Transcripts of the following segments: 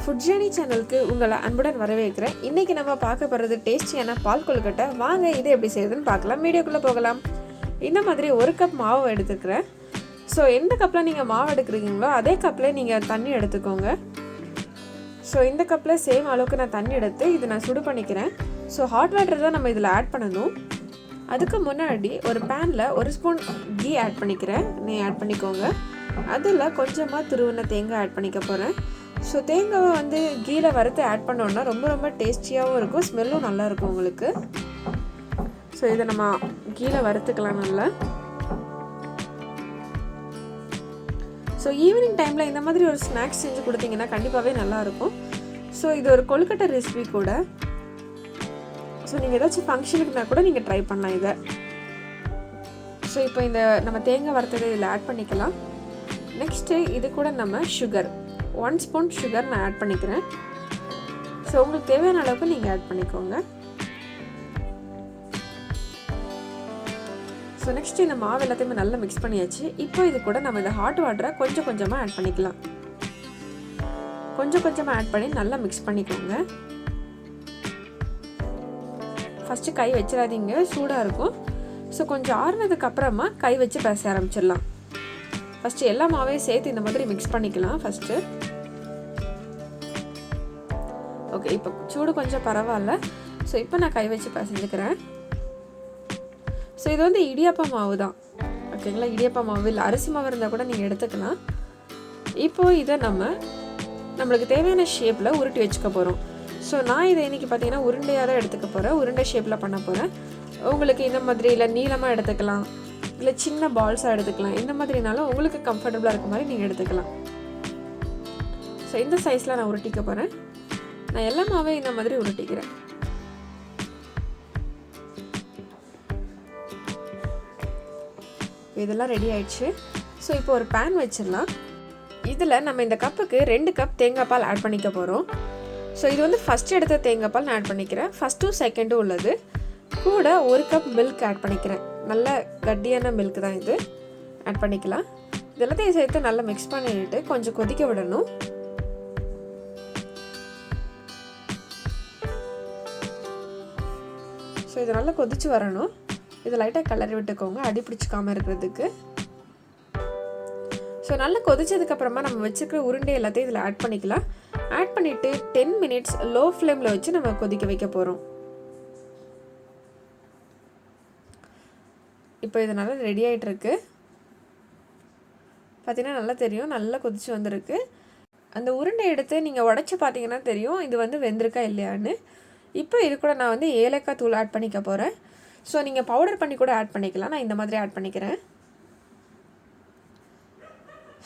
Food journey சேனலுக்கு உங்களை அன்புடன் வரவேற்கிறேன். இன்றைக்கி நம்ம பார்க்க போகிறது டேஸ்டியான பால் கொழுக்கட்டை. வாங்க இது எப்படி செய்யுதுன்னு பார்க்கலாம். வீடியோக்குள்ளே போகலாம். இந்த மாதிரி 1 கப் மாவு எடுத்துக்கிறேன். ஸோ எந்த கப்பில் நீங்கள் மாவு எடுக்கிறீங்களோ அதே கப்பில் நீங்கள் தண்ணி எடுத்துக்கோங்க. ஸோ இந்த கப்பில் சேம் அளவுக்கு நான் தண்ணி எடுத்து இது நான் சுடு பண்ணிக்கிறேன். ஸோ ஹாட் வாட்டர் தான் நம்ம இதில் ஆட் பண்ணணும். அதுக்கு முன்னாடி ஒரு பேனில் 1 ஸ்பூன் கீ ஆட் பண்ணிக்கிறேன். ஆட் பண்ணிக்கோங்க. அதில் கொஞ்சமாக துருவின தேங்காய் ஆட் பண்ணிக்க போகிறேன். ஸோ தேங்காவை கீழே வறுத்து ஆட் பண்ணோன்னா ரொம்ப டேஸ்டியாகவும் இருக்கும், ஸ்மெல்லும் நல்லாயிருக்கும் உங்களுக்கு. ஸோ இதை நம்ம கீழே வறுத்துக்கலாம் நல்லா. ஸோ ஈவினிங் டைமில் இந்த மாதிரி ஒரு ஸ்நாக்ஸ் செஞ்சு கொடுத்தீங்கன்னா கண்டிப்பாகவே நல்லாயிருக்கும். ஸோ இது ஒரு கொழுக்கட்டை ரெசிபி கூட. ஸோ நீங்கள் ஏதாச்சும் ஃபங்க்ஷனுக்குனா கூட நீங்கள் ட்ரை பண்ணலாம் இதை. ஸோ இப்போ இந்த நம்ம தேங்காய் வறுத்ததை இதில் ஆட் பண்ணிக்கலாம். நெக்ஸ்ட்டு இது கூட நம்ம சுகர் 1 ஸ்பூன் சுகர் நான் ஆட் பண்ணிக்கிறேன். ஸோ உங்களுக்கு தேவையான அளவுக்கு நீங்கள் ஆட் பண்ணிக்கோங்க. ஸோ நெக்ஸ்ட் இந்த மாவு எல்லாத்தையுமே நல்லா மிக்ஸ் பண்ணியாச்சு. இப்போ இது கூட நம்ம இந்த ஹாட் வாட்டரை கொஞ்சம் கொஞ்சமாக ஆட் பண்ணிக்கலாம். கொஞ்சம் கொஞ்சமாக ஆட் பண்ணி நல்லா மிக்ஸ் பண்ணிக்கோங்க. ஃபஸ்ட்டு கை வச்சிடாதீங்க, சூடாக இருக்கும். ஸோ கொஞ்சம் ஆறுனதுக்கு அப்புறமா கை வச்சு பேச ஆரம்பிச்சிடலாம். ஃபஸ்ட்டு எல்லா மாவையும் சேர்த்து இந்த மாதிரி மிக்ஸ் பண்ணிக்கலாம் ஃபஸ்ட்டு. ஓகே, இப்போ சூடு கொஞ்சம் பரவாயில்ல. ஸோ இப்போ நான் கை வச்சு பிசைஞ்சுக்கிறேன். ஸோ இது இடியாப்ப மாவு தான், ஓகேங்களா. இடியாப்ப மாவு இல்லை அரிசி மாவு இருந்தால் கூட நீங்கள் எடுத்துக்கலாம். இப்போது இதை நம்மளுக்கு தேவையான ஷேப்பில் உருட்டி வச்சுக்க போகிறோம். ஸோ நான் இதை இன்றைக்கி பார்த்தீங்கன்னா உருண்டையாக தான் எடுத்துக்க போகிறேன். உருண்டை ஷேப்பில் பண்ண போகிறேன். உங்களுக்கு இந்த மாதிரி இல்லை நீளமாக எடுத்துக்கலாம், இல்லை சின்ன பால்ஸாக எடுத்துக்கலாம். இந்த மாதிரினாலும் உங்களுக்கு கம்ஃபர்டபுளாக இருக்க மாதிரி நீங்கள் எடுத்துக்கலாம். ஸோ இந்த சைஸில் நான் உருட்டிக்க போகிறேன். நான் எல்லா மாவையும் இந்த மாதிரி உருட்டிக்கிறேன். இதெல்லாம் ரெடி ஆயிடுச்சு. ஸோ இப்போ ஒரு பேன் வச்சிடலாம். இதில் நம்ம இந்த கப்புக்கு 2 கப் தேங்காய் பால் ஆட் பண்ணிக்க போகிறோம். ஸோ இது ஃபஸ்ட்டு எடுத்த தேங்காய் பால் நான் ஆட் பண்ணிக்கிறேன். ஃபஸ்ட்டும் செகண்டும் உள்ளது. கூட 1 கப் மில்க் ஆட் பண்ணிக்கிறேன். நல்ல கட்டியான மில்க் தான் இது. ஆட் பண்ணிக்கலாம். இதெல்லாத்தையும் சேர்த்து நல்லா மிக்ஸ் பண்ணிட்டு கொஞ்சம் கொதிக்க விடணும். ஸோ இது நல்லா கொதிச்சு வரணும். இது லைட்டாக கிளறி விட்டுக்கோங்க, அடி பிடிச்சிக்காமல் இருக்கிறதுக்கு. ஸோ நல்லா கொதிச்சதுக்கப்புறமா நம்ம வச்சுருக்கிற உருண்டை எல்லாத்தையும் இதில் ஆட் பண்ணிக்கலாம். ஆட் பண்ணிவிட்டு 10 மினிட்ஸ் லோ ஃப்ளேமில் வச்சு நம்ம கொதிக்க வைக்க போகிறோம். இப்போ இது நல்லா ரெடி ஆகிட்டுருக்கு. பார்த்தீங்கன்னா நல்லா தெரியும், நல்லா கொதிச்சு வந்திருக்கு. அந்த உருண்டை எடுத்து நீங்கள் உடச்சி பார்த்தீங்கன்னா தெரியும் இது வெந்திருக்கா இல்லையான்னு. இப்போ இது கூட நான் ஏலக்காய் தூள் ஆட் பண்ணிக்க போகிறேன். ஸோ நீங்கள் பவுடர் பண்ணி கூட ஆட் பண்ணிக்கலாம். நான் இந்த மாதிரி ஆட் பண்ணிக்கிறேன்.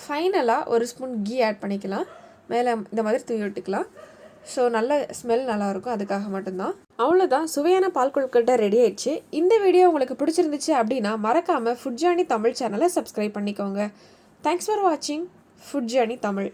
ஃபைனலாக 1 ஸ்பூன் கீ ஆட் பண்ணிக்கலாம். மேலே இந்த மாதிரி தூவி விட்டுக்கலாம். ஸோ நல்ல ஸ்மெல் நல்லாயிருக்கும், அதுக்காக மட்டும்தான். அவ்வளோதான், சுவையான பால் கொழுக்கட்டை ரெடி ஆயிடுச்சு. இந்த வீடியோ உங்களுக்கு பிடிச்சிருந்துச்சு அப்படின்னா மறக்காமல் ஃபுட் ஜர்னி தமிழ் சேனலை சப்ஸ்கிரைப் பண்ணிக்கோங்க. தேங்க்ஸ் ஃபார் வாட்சிங் ஃபுட் ஜர்னி தமிழ்.